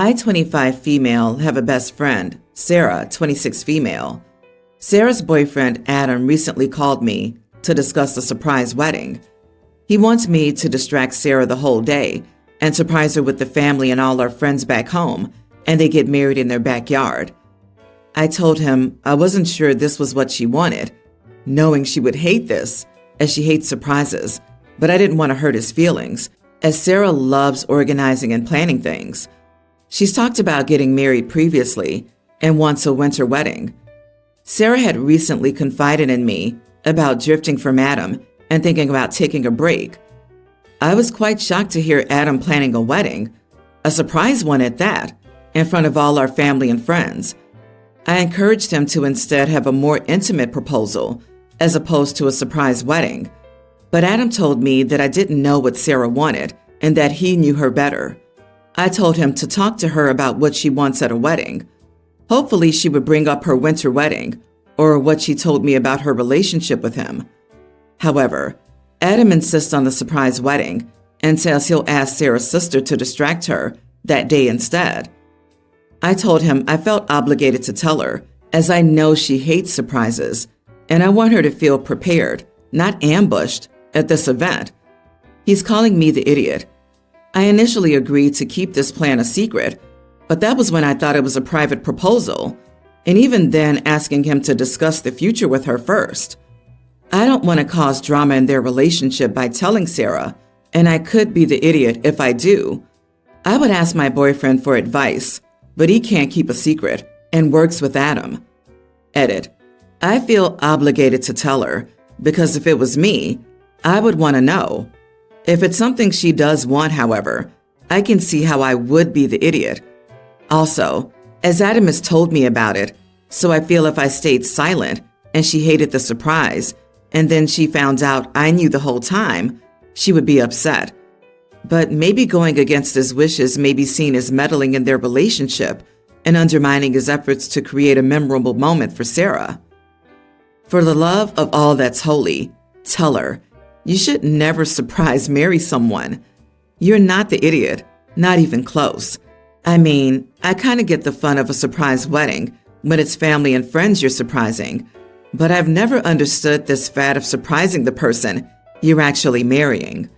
I, 25 female, have a best friend, Sarah, 26 female. Sarah's boyfriend, Adam, recently called me to discuss the surprise wedding. He wants me to distract Sarah the whole day and surprise her with the family and all our friends back home, and they get married in their backyard. I told him I wasn't sure this was what she wanted, knowing she would hate this, as she hates surprises, but I didn't want to hurt his feelings, as Sarah loves organizing and planning things. She's talked about getting married previously and wants a winter wedding. Sarah had recently confided in me about drifting from Adam and thinking about taking a break. I was quite shocked to hear Adam planning a wedding, a surprise one at that, in front of all our family and friends. I encouraged him to instead have a more intimate proposal as opposed to a surprise wedding, but Adam told me that I didn't know what Sarah wanted and that he knew her better. I told him to talk to her about what she wants at a wedding. Hopefully she would bring up her winter wedding or what she told me about her relationship with him. However, Adam insists on the surprise wedding and says he'll ask Sarah's sister to distract her that day instead. I told him I felt obligated to tell her, as I know she hates surprises, and I want her to feel prepared, not ambushed, at this event. He's calling me the idiot. I initially agreed to keep this plan a secret, but that was when I thought it was a private proposal, and even then asking him to discuss the future with her first. I don't want to cause drama in their relationship by telling Sarah, and I could be the idiot if I do. I would ask my boyfriend for advice, but he can't keep a secret and works with Adam. Edit. I feel obligated to tell her because if it was me, I would want to know. If it's something she does want, however, I can see how I would be the idiot. Also, as Adam has told me about it, so I feel if I stayed silent and she hated the surprise, and then she found out I knew the whole time, she would be upset. But maybe going against his wishes may be seen as meddling in their relationship and undermining his efforts to create a memorable moment for Sarah. For the love of all that's holy, tell her, you should never surprise marry someone. You're not the idiot, not even close. I mean, I kind of get the fun of a surprise wedding when it's family and friends you're surprising, but I've never understood this fad of surprising the person you're actually marrying.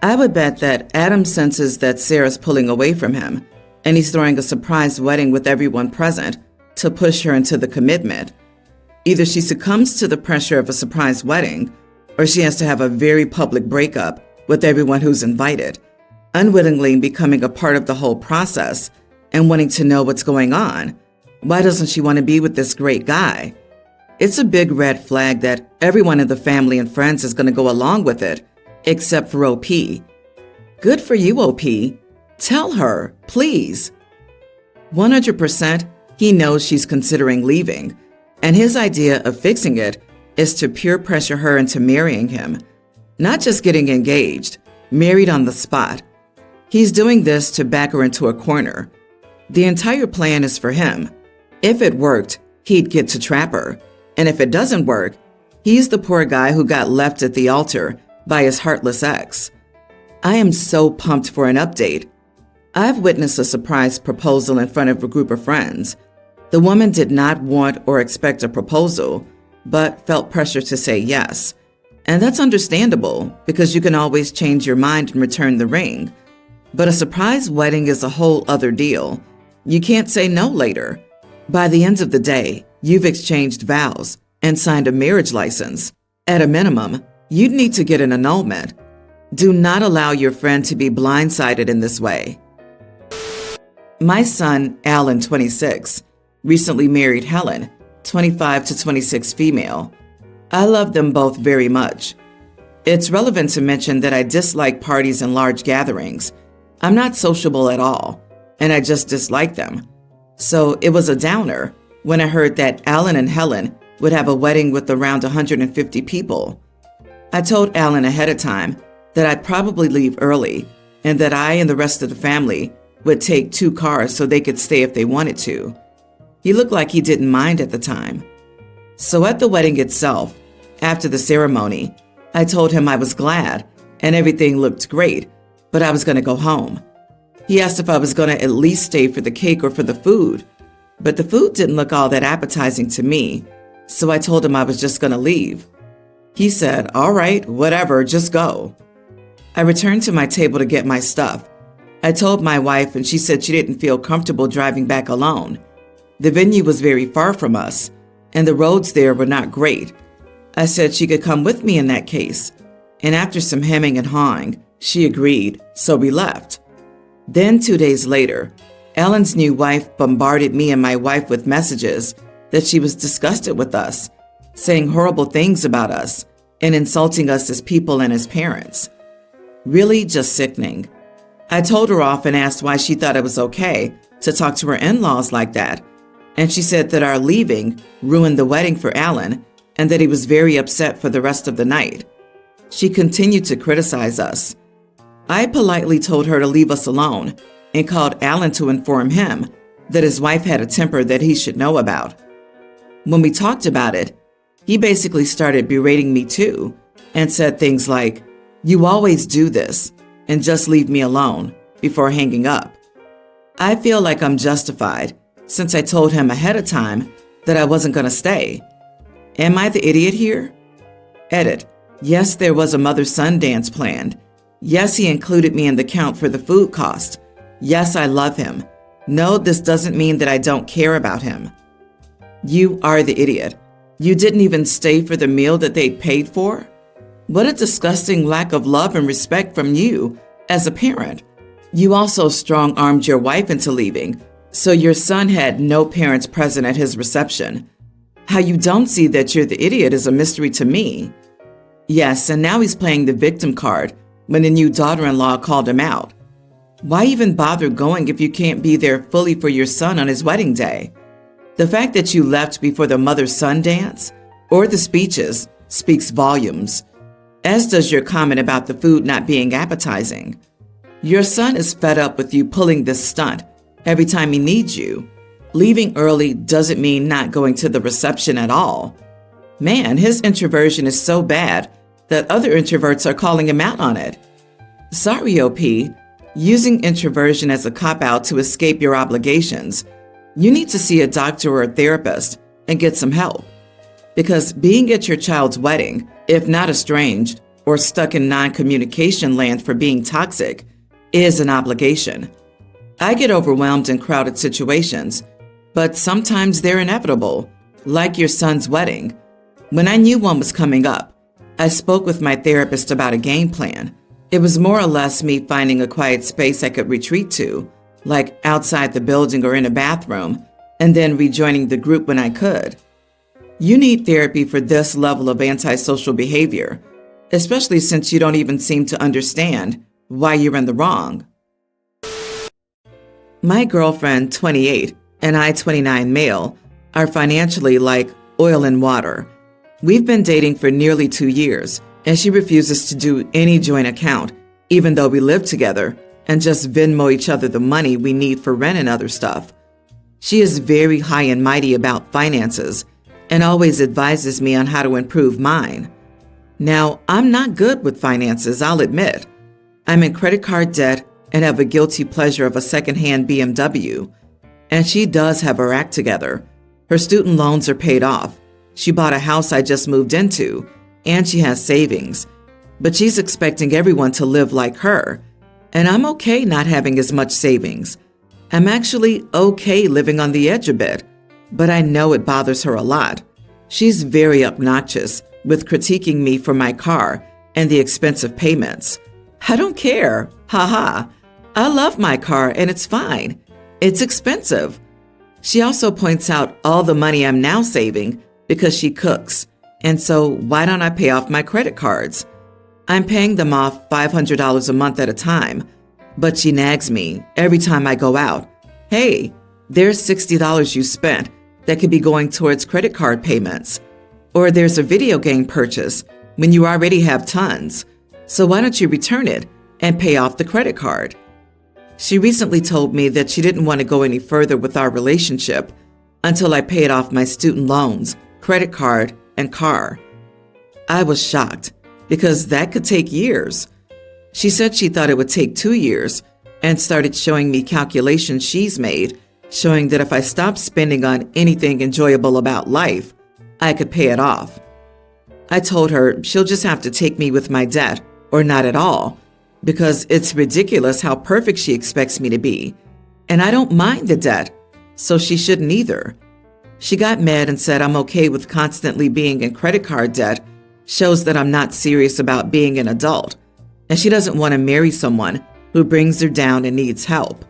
I would bet that Adam senses that Sarah's pulling away from him, and he's throwing a surprise wedding with everyone present to push her into the commitment. Either she succumbs to the pressure of a surprise wedding, or she has to have a very public breakup with everyone who's invited, unwillingly becoming a part of the whole process and wanting to know what's going on. Why doesn't she want to be with this great guy? It's a big red flag that everyone in the family and friends is going to go along with it, except for OP. Good for you, OP. Tell her, please. 100% he knows she's considering leaving, and his idea of fixing it is to peer pressure her into marrying him. Not just getting engaged, married on the spot. He's doing this to back her into a corner. The entire plan is for him. If it worked, he'd get to trap her. And if it doesn't work, he's the poor guy who got left at the altar by his heartless ex. I am so pumped for an update. I've witnessed a surprise proposal in front of a group of friends. The woman did not want or expect a proposal, but felt pressure to say yes. And that's understandable because you can always change your mind and return the ring. But a surprise wedding is a whole other deal. You can't say no later. By the end of the day, you've exchanged vows and signed a marriage license. At a minimum, you'd need to get an annulment. Do not allow your friend to be blindsided in this way. My son, Alan, 26, recently married Helen, 25 to 26 female. I love them both very much. It's relevant to mention that I dislike parties and large gatherings. I'm not sociable at all, and I just dislike them. So it was a downer when I heard that Alan and Helen would have a wedding with around 150 people. I told Alan ahead of time that I'd probably leave early and that I and the rest of the family would take 2 cars so they could stay if they wanted to. He looked like he didn't mind at the time. So at the wedding itself, after the ceremony, I told him I was glad and everything looked great, but I was going to go home. He asked if I was going to at least stay for the cake or for the food, but the food didn't look all that appetizing to me, so I told him I was just going to leave. He said, "All right, whatever, just go." I returned to my table to get my stuff. I told my wife, and she said she didn't feel comfortable driving back alone. The venue was very far from us, and the roads there were not great. I said she could come with me in that case, and after some hemming and hawing, she agreed, so we left. Then 2 days later, Alan's new wife bombarded me and my wife with messages that she was disgusted with us, saying horrible things about us and insulting us as people and as parents. Really just sickening. I told her off and asked why she thought it was okay to talk to her in-laws like that, and she said that our leaving ruined the wedding for Alan and that he was very upset for the rest of the night. She continued to criticize us. I politely told her to leave us alone and called Alan to inform him that his wife had a temper that he should know about. When we talked about it, he basically started berating me too and said things like, "You always do this, and just leave me alone," before hanging up. I feel like I'm justified since I told him ahead of time that I wasn't going to stay. Am I the idiot here? Edit. Yes, there was a mother-son dance planned. Yes, he included me in the count for the food cost. Yes, I love him. No, this doesn't mean that I don't care about him. You are the idiot. You didn't even stay for the meal that they paid for? What a disgusting lack of love and respect from you as a parent. You also strong-armed your wife into leaving, so your son had no parents present at his reception. How you don't see that you're the idiot is a mystery to me. Yes, and now he's playing the victim card when the new daughter-in-law called him out. Why even bother going if you can't be there fully for your son on his wedding day? The fact that you left before the mother-son dance or the speeches speaks volumes, as does your comment about the food not being appetizing. Your son is fed up with you pulling this stunt every time he needs you. Leaving early doesn't mean not going to the reception at all. Man, his introversion is so bad that other introverts are calling him out on it. Sorry, OP, using introversion as a cop-out to escape your obligations. You need to see a doctor or a therapist and get some help. Because being at your child's wedding, if not estranged or stuck in non-communication land for being toxic, is an obligation. I get overwhelmed in crowded situations, but sometimes they're inevitable, like your son's wedding. When I knew one was coming up, I spoke with my therapist about a game plan. It was more or less me finding a quiet space I could retreat to, like outside the building or in a bathroom, and then rejoining the group when I could. You need therapy for this level of antisocial behavior, especially since you don't even seem to understand why you're in the wrong. My girlfriend, 28, and I, 29 male, are financially like oil and water. We've been dating for nearly 2 years, and she refuses to do any joint account, even though we live together, and just Venmo each other the money we need for rent and other stuff. She is very high and mighty about finances and always advises me on how to improve mine. Now, I'm not good with finances, I'll admit. I'm in credit card debt and have a guilty pleasure of a secondhand BMW. And she does have her act together. Her student loans are paid off. She bought a house I just moved into, and she has savings. But she's expecting everyone to live like her. And I'm okay not having as much savings. I'm actually okay living on the edge a bit, but I know it bothers her a lot. She's very obnoxious with critiquing me for my car and the expensive payments. I don't care. Haha. I love my car and it's fine. It's expensive. She also points out all the money I'm now saving because she cooks. And so why don't I pay off my credit cards? I'm paying them off $500 a month at a time, but she nags me every time I go out. Hey, there's $60 you spent that could be going towards credit card payments. Or there's a video game purchase when you already have tons. So why don't you return it and pay off the credit card? She recently told me that she didn't want to go any further with our relationship until I paid off my student loans, credit card, and car. I was shocked because that could take years. She said she thought it would take 2 years and started showing me calculations she's made, showing that if I stopped spending on anything enjoyable about life, I could pay it off. I told her she'll just have to take me with my debt or not at all, because it's ridiculous how perfect she expects me to be. And I don't mind the debt, so she shouldn't either. She got mad and said I'm okay with constantly being in credit card debt, shows that I'm not serious about being an adult, and she doesn't want to marry someone who brings her down and needs help.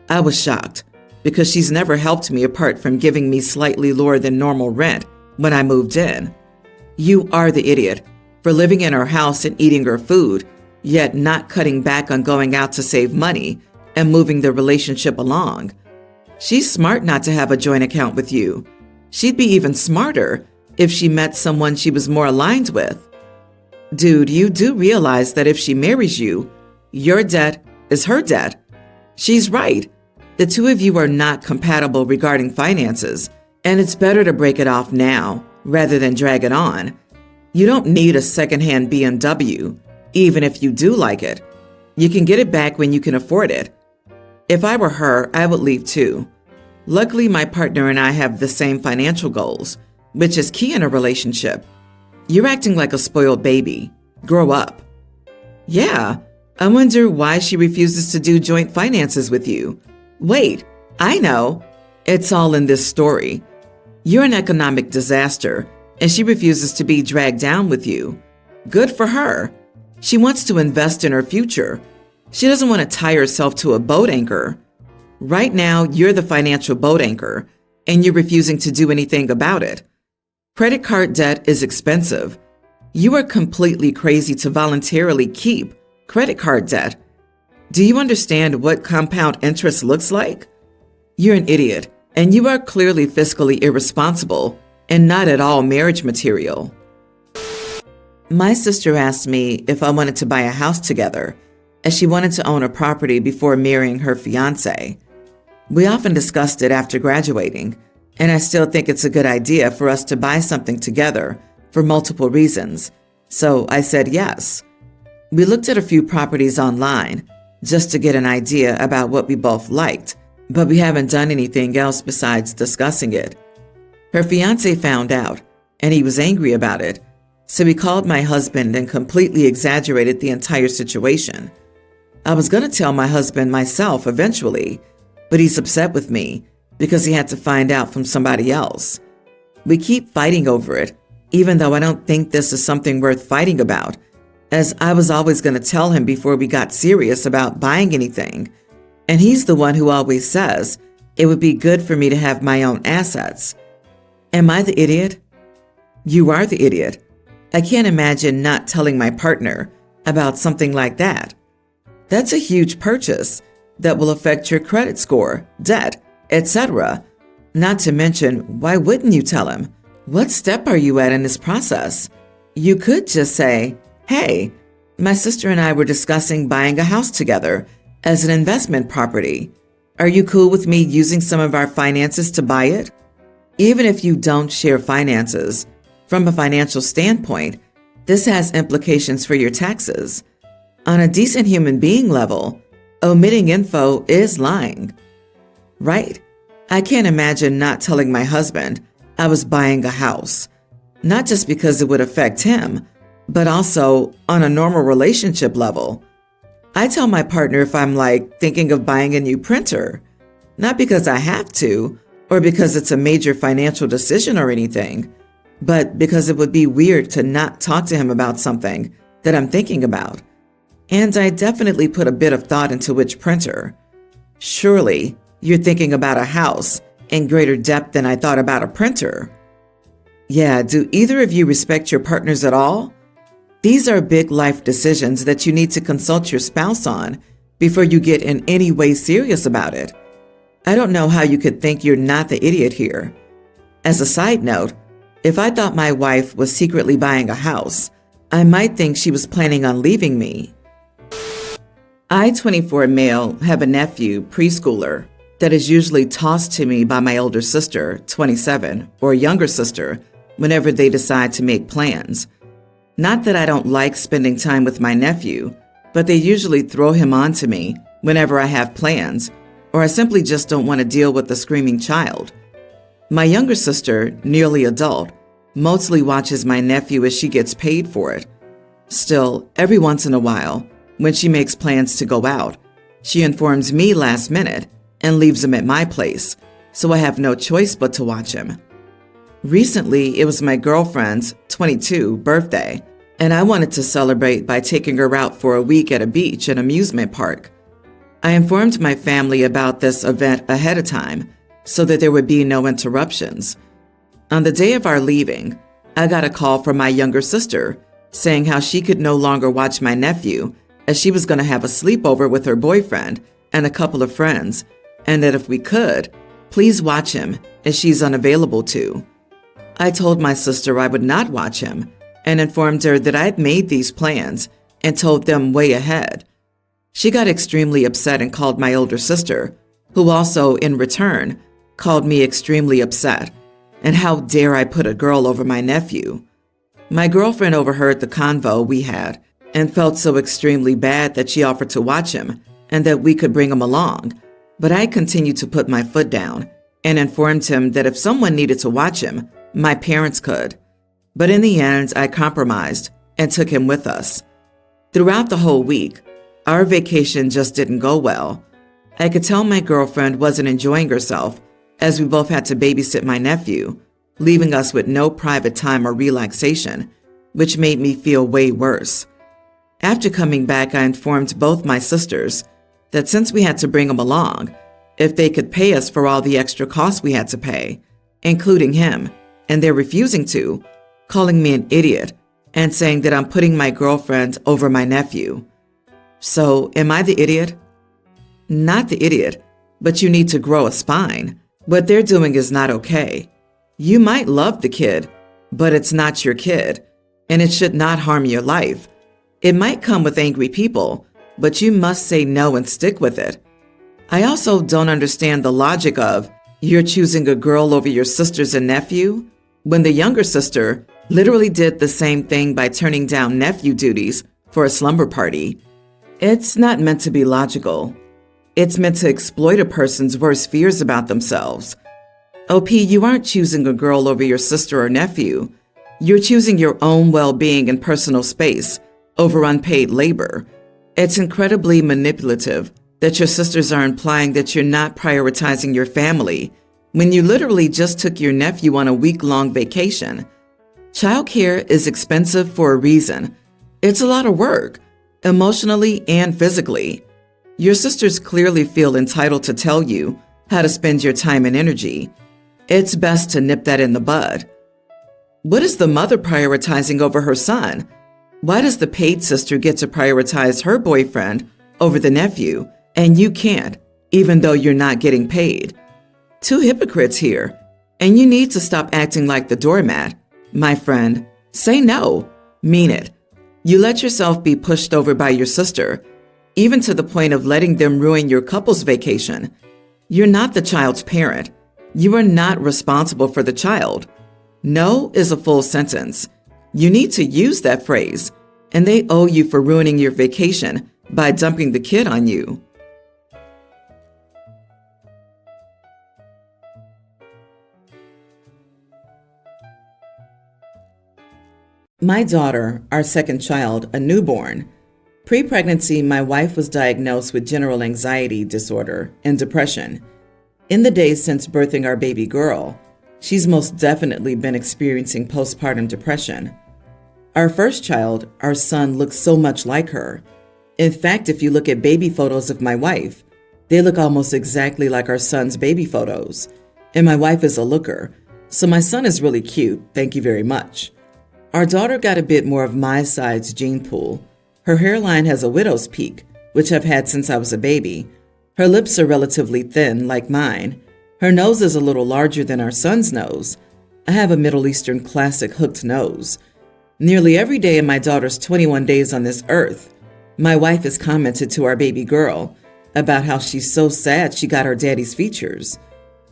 I was shocked, because she's never helped me apart from giving me slightly lower than normal rent when I moved in. You are the idiot for living in her house and eating her food, yet not cutting back on going out to save money and moving the relationship along. She's smart not to have a joint account with you. She'd be even smarter if she met someone she was more aligned with. Dude, you do realize that if she marries you, your debt is her debt. She's right. The two of you are not compatible regarding finances, and it's better to break it off now rather than drag it on. You don't need a secondhand BMW, even if you do like it. You can get it back when you can afford it. If I were her, I would leave too. Luckily, my partner and I have the same financial goals, which is key in a relationship. You're acting like a spoiled baby. Grow up. Yeah, I wonder why she refuses to do joint finances with you. Wait, I know. It's all in this story. You're an economic disaster, and she refuses to be dragged down with you. Good for her. She wants to invest in her future. She doesn't want to tie herself to a boat anchor. Right now, you're the financial boat anchor, and you're refusing to do anything about it. Credit card debt is expensive. You are completely crazy to voluntarily keep credit card debt. Do you understand what compound interest looks like? You're an idiot, and you are clearly fiscally irresponsible and not at all marriage material. My sister asked me if I wanted to buy a house together, as she wanted to own a property before marrying her fiancé. We often discussed it after graduating, and I still think it's a good idea for us to buy something together for multiple reasons, so I said yes. We looked at a few properties online just to get an idea about what we both liked, but we haven't done anything else besides discussing it. Her fiancé found out, and he was angry about it, so he called my husband and completely exaggerated the entire situation. I was going to tell my husband myself eventually, but he's upset with me because he had to find out from somebody else. We keep fighting over it, even though I don't think this is something worth fighting about, as I was always going to tell him before we got serious about buying anything. And he's the one who always says it would be good for me to have my own assets. Am I the idiot? You are the idiot. I can't imagine not telling my partner about something like that. That's a huge purchase that will affect your credit score, debt, etc. Not to mention, why wouldn't you tell him? What step are you at in this process? You could just say, hey, my sister and I were discussing buying a house together as an investment property. Are you cool with me using some of our finances to buy it? Even if you don't share finances, from a financial standpoint, this has implications for your taxes. On a decent human being level, omitting info is lying. Right? I can't imagine not telling my husband I was buying a house, not just because it would affect him, but also on a normal relationship level. I tell my partner if I'm thinking of buying a new printer, not because I have to or because it's a major financial decision or anything, but because it would be weird to not talk to him about something that I'm thinking about. And I definitely put a bit of thought into which printer. Surely you're thinking about a house in greater depth than I thought about a printer. Yeah, do either of you respect your partners at all? These are big life decisions that you need to consult your spouse on before you get in any way serious about it. I don't know how you could think you're not the idiot here. As a side note, if I thought my wife was secretly buying a house, I might think she was planning on leaving me. I, 24 male, have a nephew, preschooler, that is usually tossed to me by my older sister, 27, or younger sister, whenever they decide to make plans. Not that I don't like spending time with my nephew, but they usually throw him on to me whenever I have plans, or I simply just don't want to deal with a screaming child. My younger sister, nearly adult, mostly watches my nephew as she gets paid for it. Still, every once in a while, when she makes plans to go out, she informs me last minute and leaves him at my place, so I have no choice but to watch him. Recently, it was my girlfriend's 22 birthday, and I wanted to celebrate by taking her out for a week at a beach and amusement park. I informed my family about this event ahead of time so that there would be no interruptions. On the day of our leaving, I got a call from my younger sister saying how she could no longer watch my nephew as she was going to have a sleepover with her boyfriend and a couple of friends, and that if we could, please watch him as she's unavailable to. I told my sister I would not watch him and informed her that I had made these plans and told them way ahead. She got extremely upset and called my older sister, who also, in return, called me extremely upset. And how dare I put a girl over my nephew? My girlfriend overheard the convo we had and felt so extremely bad that she offered to watch him and that we could bring him along. But I continued to put my foot down and informed him that if someone needed to watch him, my parents could. But in the end, I compromised and took him with us. Throughout the whole week, our vacation just didn't go well. I could tell my girlfriend wasn't enjoying herself as we both had to babysit my nephew, leaving us with no private time or relaxation, which made me feel way worse. After coming back, I informed both my sisters that since we had to bring him along, if they could pay us for all the extra costs we had to pay, including him, and they're refusing to, calling me an idiot and saying that I'm putting my girlfriend over my nephew. So, am I the idiot? Not the idiot, but you need to grow a spine. What they're doing is not okay. You might love the kid, but it's not your kid, and it should not harm your life. It might come with angry people, but you must say no and stick with it. I also don't understand the logic of you're choosing a girl over your sisters and nephew, when the younger sister literally did the same thing by turning down nephew duties for a slumber party. It's not meant to be logical. It's meant to exploit a person's worst fears about themselves. OP, you aren't choosing a girl over your sister or nephew. You're choosing your own well-being and personal space over unpaid labor. It's incredibly manipulative that your sisters are implying that you're not prioritizing your family when you literally just took your nephew on a week-long vacation. Childcare is expensive for a reason. It's a lot of work, emotionally and physically. Your sisters clearly feel entitled to tell you how to spend your time and energy. It's best to nip that in the bud. What is the mother prioritizing over her son? Why does the paid sister get to prioritize her boyfriend over the nephew, and you can't, even though you're not getting paid? Two hypocrites here, and you need to stop acting like the doormat. My friend, say no. Mean it. You let yourself be pushed over by your sister, even to the point of letting them ruin your couple's vacation. You're not the child's parent. You are not responsible for the child. No is a full sentence. You need to use that phrase, and they owe you for ruining your vacation by dumping the kid on you. My daughter, our second child, a newborn. Pre-pregnancy, my wife was diagnosed with general anxiety disorder and depression. In the days since birthing our baby girl, she's most definitely been experiencing postpartum depression. Our first child, our son, looks so much like her. In fact, if you look at baby photos of my wife, they look almost exactly like our son's baby photos. And my wife is a looker, so my son is really cute, thank you very much. Our daughter got a bit more of my side's gene pool. Her hairline has a widow's peak, which I've had since I was a baby. Her lips are relatively thin, like mine. Her nose is a little larger than our son's nose. I have a Middle Eastern classic hooked nose. Nearly every day in my daughter's 21 days on this earth, my wife has commented to our baby girl about how she's so sad she got her daddy's features.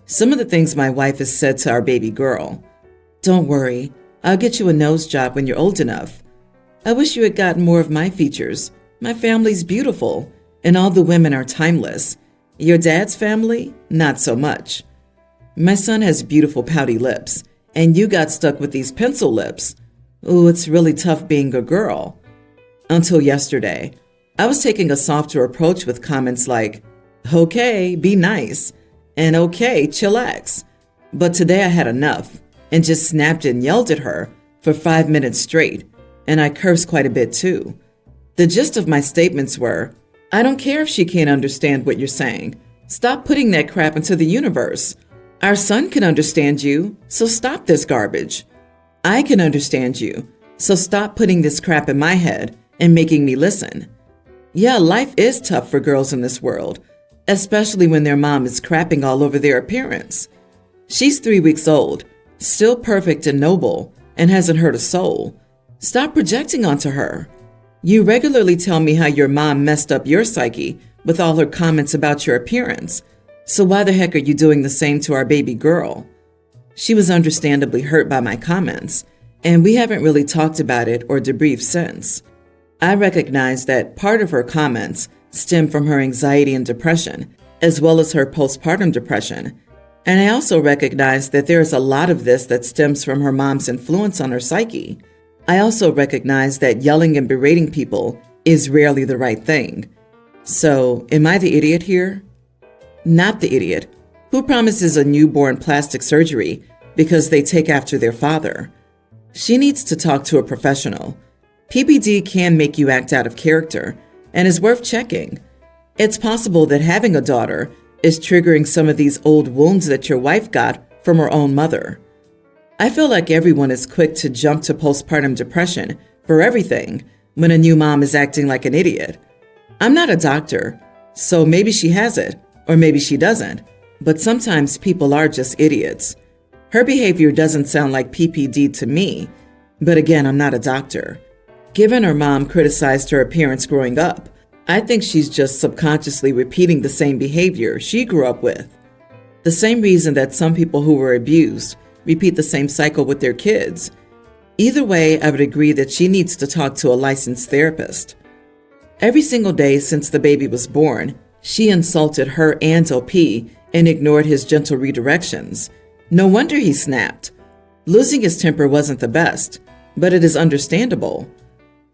Some of the things my wife has said to our baby girl: "Don't worry, I'll get you a nose job when you're old enough. I wish you had gotten more of my features. My family's beautiful, And all the women are timeless. Your dad's family? Not so much. My son has beautiful pouty lips, and you got stuck with these pencil lips. Ooh, it's really tough being a girl. Until yesterday, I was taking a softer approach with comments like, okay, be nice, and okay, chillax. But today I had enough and just snapped and yelled at her for 5 minutes straight, and I cursed quite a bit too. The gist of my statements were, I don't care if she can't understand what you're saying. Stop putting that crap into the universe. Our son can understand you, so stop this garbage. I can understand you, so stop putting this crap in my head and making me listen. Yeah, life is tough for girls in this world, especially when their mom is crapping all over their appearance. She's 3 weeks old, still perfect and noble, and hasn't hurt a soul. Stop projecting onto her. You regularly tell me how your mom messed up your psyche with all her comments about your appearance. So why the heck are you doing the same to our baby girl? She was understandably hurt by my comments, and we haven't really talked about it or debriefed since. I recognize that part of her comments stem from her anxiety and depression, as well as her postpartum depression. And I also recognize that there is a lot of this that stems from her mom's influence on her psyche. I also recognize that yelling and berating people is rarely the right thing. So, am I the idiot here? Not the idiot who promises a newborn plastic surgery because they take after their father. She needs to talk to a professional. PPD can make you act out of character and is worth checking. It's possible that having a daughter is triggering some of these old wounds that your wife got from her own mother. I feel like everyone is quick to jump to postpartum depression for everything when a new mom is acting like an idiot. I'm not a doctor, so maybe she has it, or maybe she doesn't, but sometimes people are just idiots. Her behavior doesn't sound like PPD to me, but again, I'm not a doctor. Given her mom criticized her appearance growing up, I think she's just subconsciously repeating the same behavior she grew up with. The same reason that some people who were abused repeat the same cycle with their kids. Either way, I would agree that she needs to talk to a licensed therapist. Every single day since the baby was born, she insulted her and OP and ignored his gentle redirections. No wonder he snapped. Losing his temper wasn't the best, but it is understandable.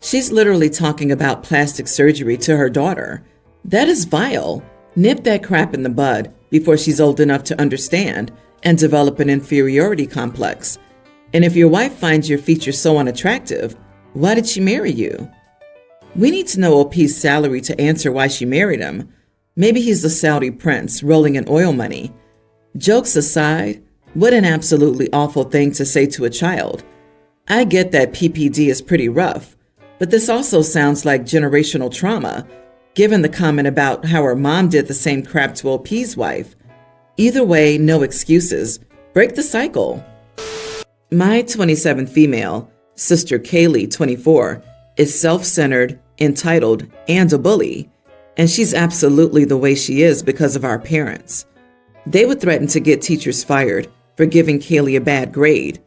She's literally talking about plastic surgery to her daughter. That is vile. Nip that crap in the bud before she's old enough to understand and develop an inferiority complex. And if your wife finds your features so unattractive, why did she marry you? We need to know OP's salary to answer why she married him. Maybe he's a Saudi prince rolling in oil money. Jokes aside, what an absolutely awful thing to say to a child. I get that PPD is pretty rough, but this also sounds like generational trauma, given the comment about how her mom did the same crap to OP's wife. Either way, no excuses. Break the cycle. My 27 female, sister Kaylee, 24, is self-centered, entitled, and a bully, and she's absolutely the way she is because of our parents. They would threaten to get teachers fired for giving Kaylee a bad grade.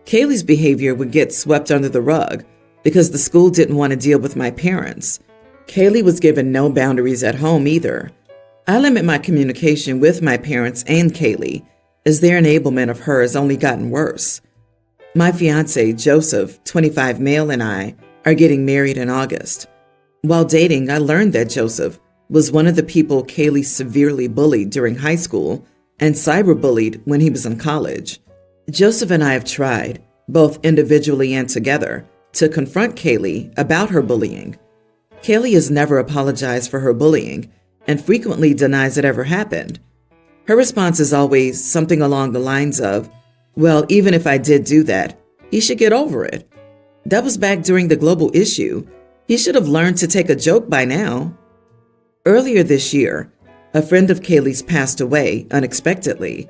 Kaylee's behavior would get swept under the rug because the school didn't want to deal with my parents. Kaylee was given no boundaries at home either. I limit my communication with my parents and Kaylee, as their enablement of her has only gotten worse. My fiance, Joseph, 25 male, and I are getting married in August. While dating, I learned that Joseph was one of the people Kaylee severely bullied during high school and cyberbullied when he was in college. Joseph and I have tried, both individually and together, to confront Kaylee about her bullying. Kaylee has never apologized for her bullying and frequently denies it ever happened. Her response is always something along the lines of, well, even if I did do that, he should get over it. That was back during the global issue. He should have learned to take a joke by now. Earlier this year, a friend of Kaylee's passed away unexpectedly.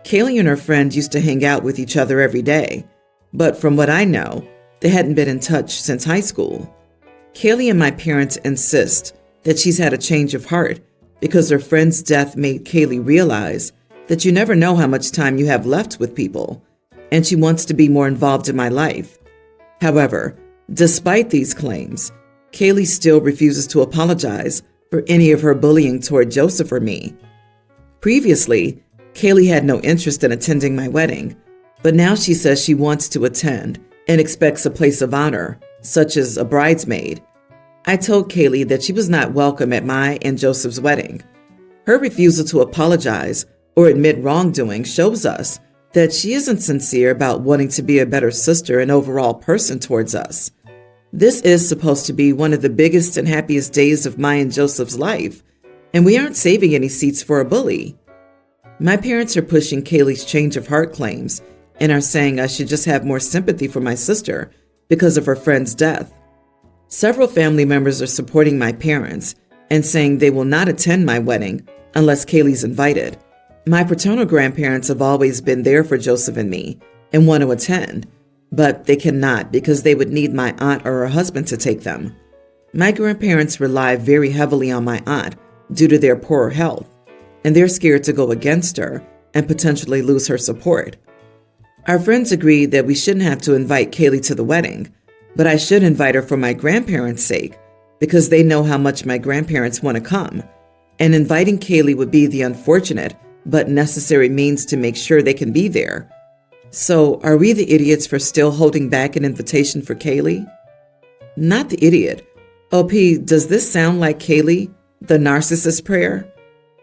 Kaylee and her friend used to hang out with each other every day, but from what I know, they hadn't been in touch since high school. Kaylee and my parents insist that she's had a change of heart because her friend's death made Kaylee realize that you never know how much time you have left with people, and she wants to be more involved in my life. However, despite these claims, Kaylee still refuses to apologize for any of her bullying toward Joseph or me. Previously, Kaylee had no interest in attending my wedding, but now she says she wants to attend and expects a place of honor, such as a bridesmaid. I told Kaylee that she was not welcome at my and Joseph's wedding. Her refusal to apologize or admit wrongdoing shows us that she isn't sincere about wanting to be a better sister and overall person towards us. This is supposed to be one of the biggest and happiest days of my and Joseph's life, and we aren't saving any seats for a bully. My parents are pushing Kaylee's change of heart claims and are saying I should just have more sympathy for my sister because of her friend's death. Several family members are supporting my parents and saying they will not attend my wedding unless Kaylee's invited. My paternal grandparents have always been there for Joseph and me and want to attend, but they cannot because they would need my aunt or her husband to take them. My grandparents rely very heavily on my aunt due to their poor health, and they're scared to go against her and potentially lose her support. Our friends agreed that we shouldn't have to invite Kaylee to the wedding, but I should invite her for my grandparents' sake because they know how much my grandparents want to come, and inviting Kaylee would be the unfortunate but necessary means to make sure they can be there. So, are we the idiots for still holding back an invitation for Kaylee? Not the idiot. OP, does this sound like Kaylee, the narcissist prayer?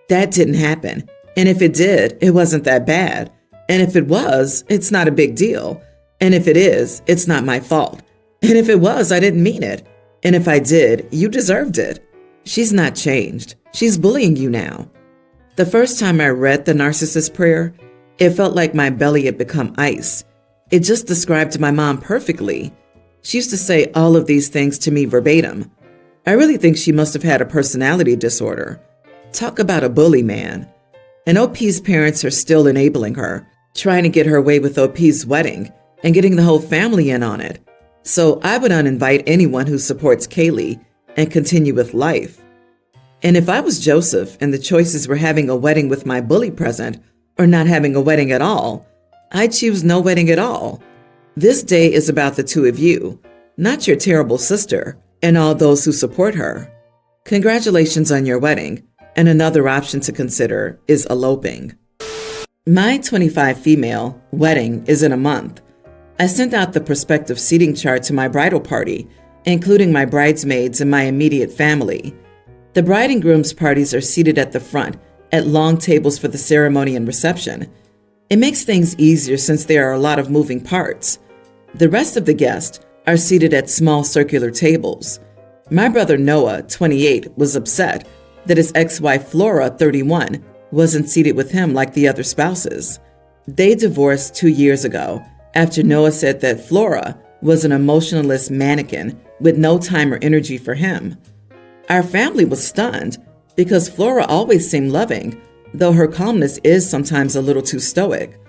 That didn't happen. And if it did, it wasn't that bad. And if it was, it's not a big deal. And if it is, it's not my fault. And if it was, I didn't mean it. And if I did, you deserved it. She's not changed. She's bullying you now. The first time I read the narcissist prayer, it felt like my belly had become ice. It just described my mom perfectly. She used to say all of these things to me verbatim. I really think she must have had a personality disorder. Talk about a bully, man. And OP's parents are still enabling her, trying to get her way with OP's wedding and getting the whole family in on it. So I would uninvite anyone who supports Kaylee and continue with life. And if I was Joseph and the choices were having a wedding with my bully present or not having a wedding at all, I'd choose no wedding at all. This day is about the two of you, not your terrible sister and all those who support her. Congratulations on your wedding, and another option to consider is eloping. My 25 female wedding is in a month. I sent out the prospective seating chart to my bridal party, including my bridesmaids and my immediate family. The bride and groom's parties are seated at the front at long tables for the ceremony and reception. It makes things easier since there are a lot of moving parts. The rest of the guests are seated at small circular tables. My brother Noah, 28, was upset that his ex-wife Flora, 31, wasn't seated with him like the other spouses. They divorced 2 years ago after Noah said that Flora was an emotionless mannequin with no time or energy for him. Our family was stunned because Flora always seemed loving, though her calmness is sometimes a little too stoic.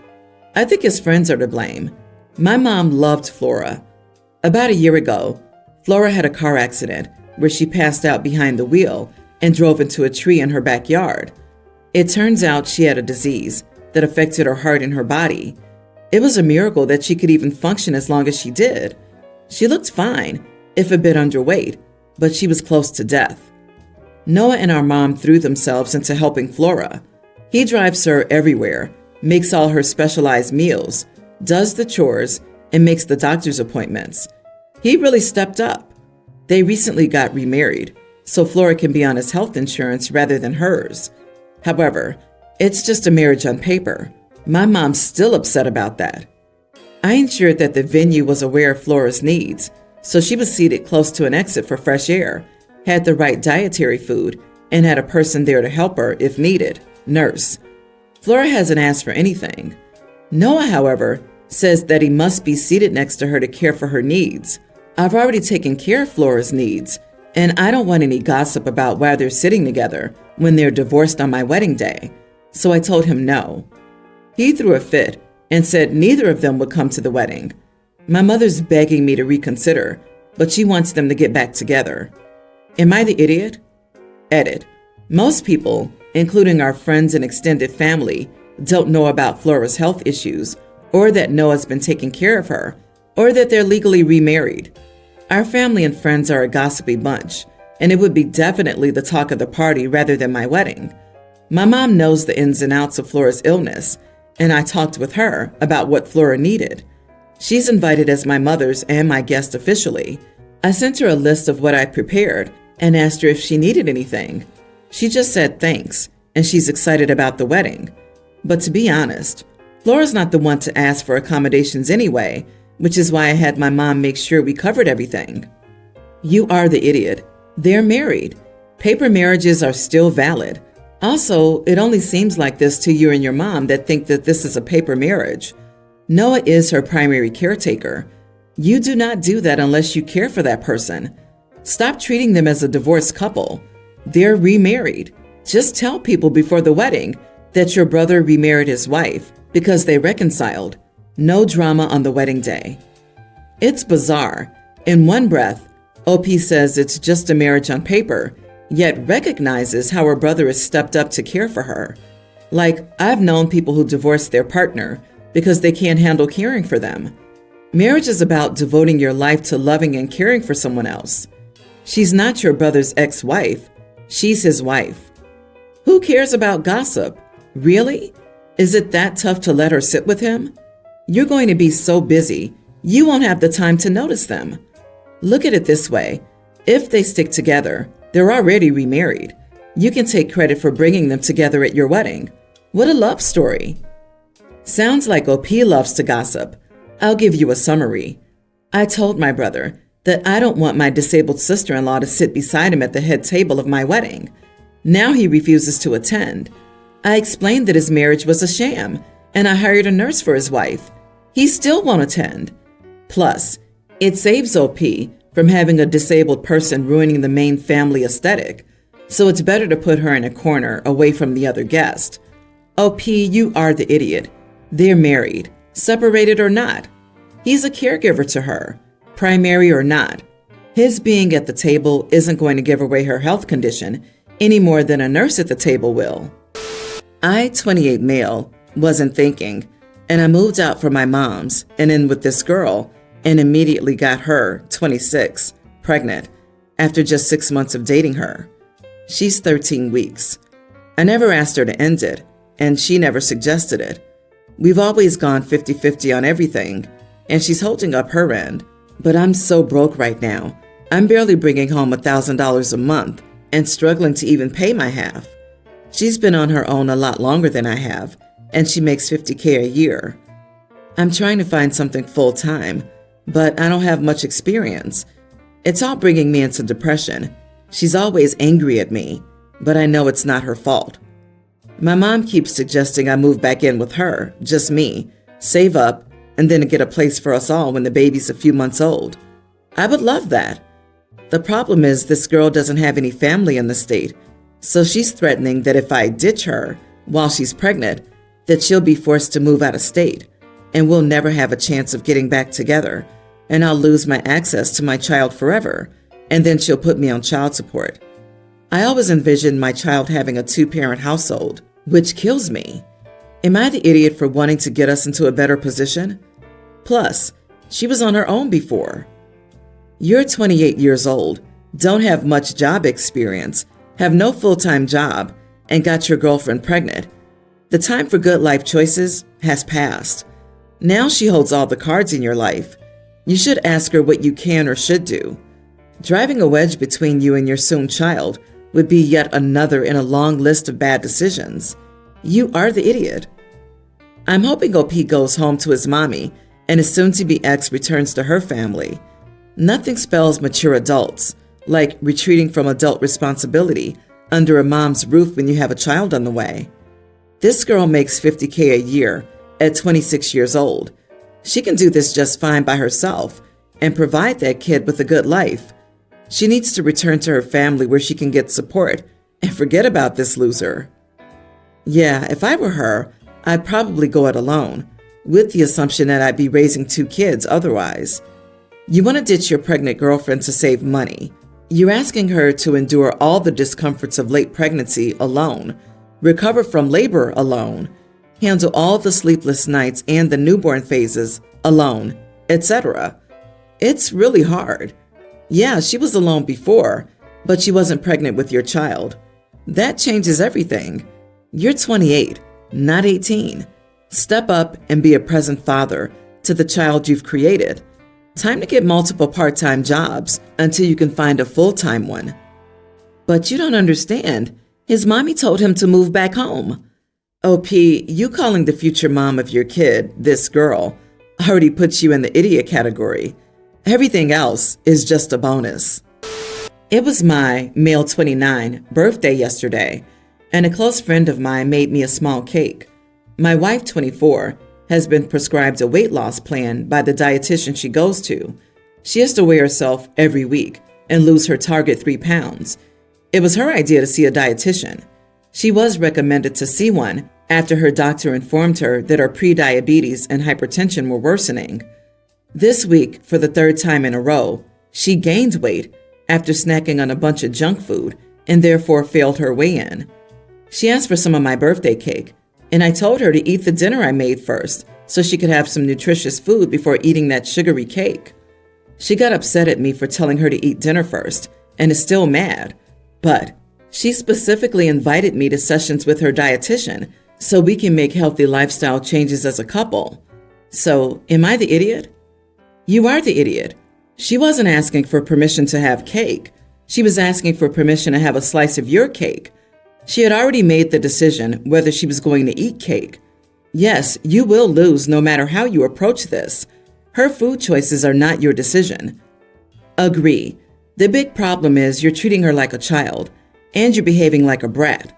I think his friends are to blame. My mom loved Flora. About a year ago, Flora had a car accident where she passed out behind the wheel and drove into a tree in her backyard. It turns out she had a disease that affected her heart and her body. It was a miracle that she could even function as long as she did. She looked fine, if a bit underweight, but she was close to death. Noah and our mom threw themselves into helping Flora. He drives her everywhere, makes all her specialized meals, does the chores, and makes the doctor's appointments. He really stepped up. They recently got remarried, so Flora can be on his health insurance rather than hers. However, it's just a marriage on paper. My mom's still upset about that. I ensured that the venue was aware of Flora's needs, so she was seated close to an exit for fresh air, had the right dietary food, and had a person there to help her if needed, nurse. Flora hasn't asked for anything. Noah, however, says that he must be seated next to her to care for her needs. I've already taken care of Flora's needs, and I don't want any gossip about why they're sitting together when they're divorced on my wedding day, so I told him no. He threw a fit and said neither of them would come to the wedding. My mother's begging me to reconsider, but she wants them to get back together. Am I the idiot? Edit. Most people, including our friends and extended family, don't know about Flora's health issues, or that Noah's been taking care of her, or that they're legally remarried. Our family and friends are a gossipy bunch, and it would be definitely the talk of the party rather than my wedding. My mom knows the ins and outs of Flora's illness, and I talked with her about what Flora needed. She's invited as my mother's and my guest officially. I sent her a list of what I prepared and asked her if she needed anything. She just said thanks, and she's excited about the wedding. But to be honest, Flora's not the one to ask for accommodations anyway, which is why I had my mom make sure we covered everything. You are the idiot. They're married. Paper marriages are still valid. Also, it only seems like this to you and your mom that think that this is a paper marriage. Noah is her primary caretaker. You do not do that unless you care for that person. Stop treating them as a divorced couple. They're remarried. Just tell people before the wedding that your brother remarried his wife because they reconciled. No drama on the wedding day. It's bizarre. In one breath, OP says it's just a marriage on paper, yet recognizes how her brother has stepped up to care for her. Like, I've known people who divorced their partner because they can't handle caring for them. Marriage is about devoting your life to loving and caring for someone else. She's not your brother's ex-wife. She's his wife. Who cares about gossip? Really? Is it that tough to let her sit with him? You're going to be so busy, you won't have the time to notice them. Look at it this way. If they stick together, they're already remarried. You can take credit for bringing them together at your wedding. What a love story. Sounds like OP loves to gossip. I'll give you a summary. I told my brother that I don't want my disabled sister-in-law to sit beside him at the head table of my wedding. Now he refuses to attend. I explained that his marriage was a sham, and I hired a nurse for his wife. He still won't attend. Plus, it saves OP from having a disabled person ruining the main family aesthetic, so it's better to put her in a corner away from the other guest. OP, you are the idiot. They're married, separated or not. He's a caregiver to her, primary or not. His being at the table isn't going to give away her health condition any more than a nurse at the table will. I, 28 male, wasn't thinking, and I moved out for my mom's and in with this girl and immediately got her, 26, pregnant after just 6 months of dating her. She's 13 weeks. I never asked her to end it, and she never suggested it. We've always gone 50-50 on everything, and she's holding up her end. But I'm so broke right now. I'm barely bringing home $1,000 a month and struggling to even pay my half. She's been on her own a lot longer than I have, and she makes $50K a year. I'm trying to find something full-time, but I don't have much experience. It's all bringing me into depression. She's always angry at me, but I know it's not her fault. My mom keeps suggesting I move back in with her, just me, save up, and then get a place for us all when the baby's a few months old. I would love that. The problem is this girl doesn't have any family in the state, so she's threatening that if I ditch her while she's pregnant, that she'll be forced to move out of state, and we'll never have a chance of getting back together, and I'll lose my access to my child forever, and then she'll put me on child support. I always envisioned my child having a 2-parent household, which kills me. Am I the idiot for wanting to get us into a better position? Plus, she was on her own before. You're 28 years old, don't have much job experience, have no full-time job, and got your girlfriend pregnant. The time for good life choices has passed. Now she holds all the cards in your life. You should ask her what you can or should do. Driving a wedge between you and your soon child would be yet another in a long list of bad decisions. You are the idiot. I'm hoping OP goes home to his mommy and his soon-to-be ex returns to her family. Nothing spells mature adults like retreating from adult responsibility under a mom's roof when you have a child on the way. This girl makes $50K a year at 26 years old. She can do this just fine by herself and provide that kid with a good life. She needs to return to her family where she can get support and forget about this loser. Yeah, if I were her, I'd probably go it alone, with the assumption that I'd be raising 2 kids otherwise. You want to ditch your pregnant girlfriend to save money. You're asking her to endure all the discomforts of late pregnancy alone, recover from labor alone, handle all the sleepless nights and the newborn phases alone, etc. It's really hard. Yeah, she was alone before, but she wasn't pregnant with your child. That changes everything. You're 28, not 18. Step up and be a present father to the child you've created. Time to get multiple part-time jobs until you can find a full-time one. But you don't understand. His mommy told him to move back home. OP, you calling the future mom of your kid this girl already puts you in the idiot category. Everything else is just a bonus. It was my male 29 birthday yesterday, and a close friend of mine made me a small cake. My wife, 24, has been prescribed a weight loss plan by the dietitian she goes to. She has to weigh herself every week and lose her target 3 pounds. It was her idea to see a dietitian. She was recommended to see one after her doctor informed her that her prediabetes and hypertension were worsening. This week, for the 3rd time in a row, she gained weight after snacking on a bunch of junk food and therefore failed her weigh-in. She asked for some of my birthday cake, and I told her to eat the dinner I made first so she could have some nutritious food before eating that sugary cake. She got upset at me for telling her to eat dinner first and is still mad, but she specifically invited me to sessions with her dietitian so we can make healthy lifestyle changes as a couple. So, am I the idiot? You are the idiot. She wasn't asking for permission to have cake. She was asking for permission to have a slice of your cake. She had already made the decision whether she was going to eat cake. Yes, you will lose no matter how you approach this. Her food choices are not your decision. Agree. The big problem is you're treating her like a child, and you're behaving like a brat.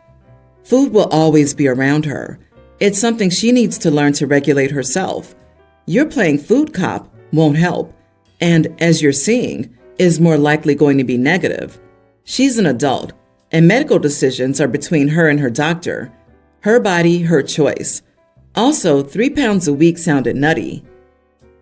Food will always be around her. It's something she needs to learn to regulate herself. Your playing food cop won't help, and as you're seeing, is more likely going to be negative. She's an adult, and medical decisions are between her and her doctor. Her body, her choice. Also, 3 pounds a week sounded nutty.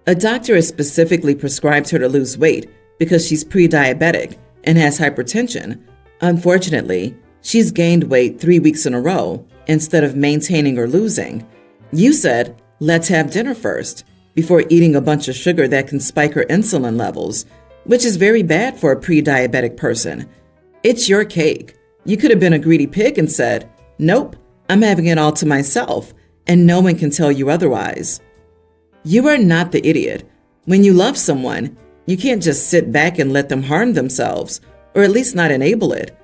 A doctor has specifically prescribed her to lose weight because she's pre-diabetic and has hypertension. Unfortunately, she's gained weight 3 weeks in a row instead of maintaining or losing. You said, let's have dinner first, before eating a bunch of sugar that can spike her insulin levels, which is very bad for a pre-diabetic person. It's your cake. You could have been a greedy pig and said, nope, I'm having it all to myself, and no one can tell you otherwise. You are not the idiot. When you love someone, you can't just sit back and let them harm themselves, or at least not enable it.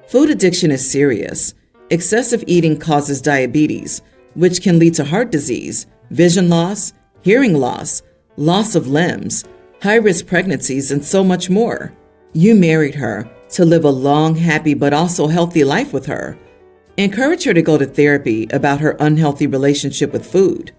Food addiction is serious. Excessive eating causes diabetes, which can lead to heart disease, vision loss, hearing loss, loss of limbs, high-risk pregnancies, and so much more. You married her to live a long, happy, but also healthy life with her. Encourage her to go to therapy about her unhealthy relationship with food.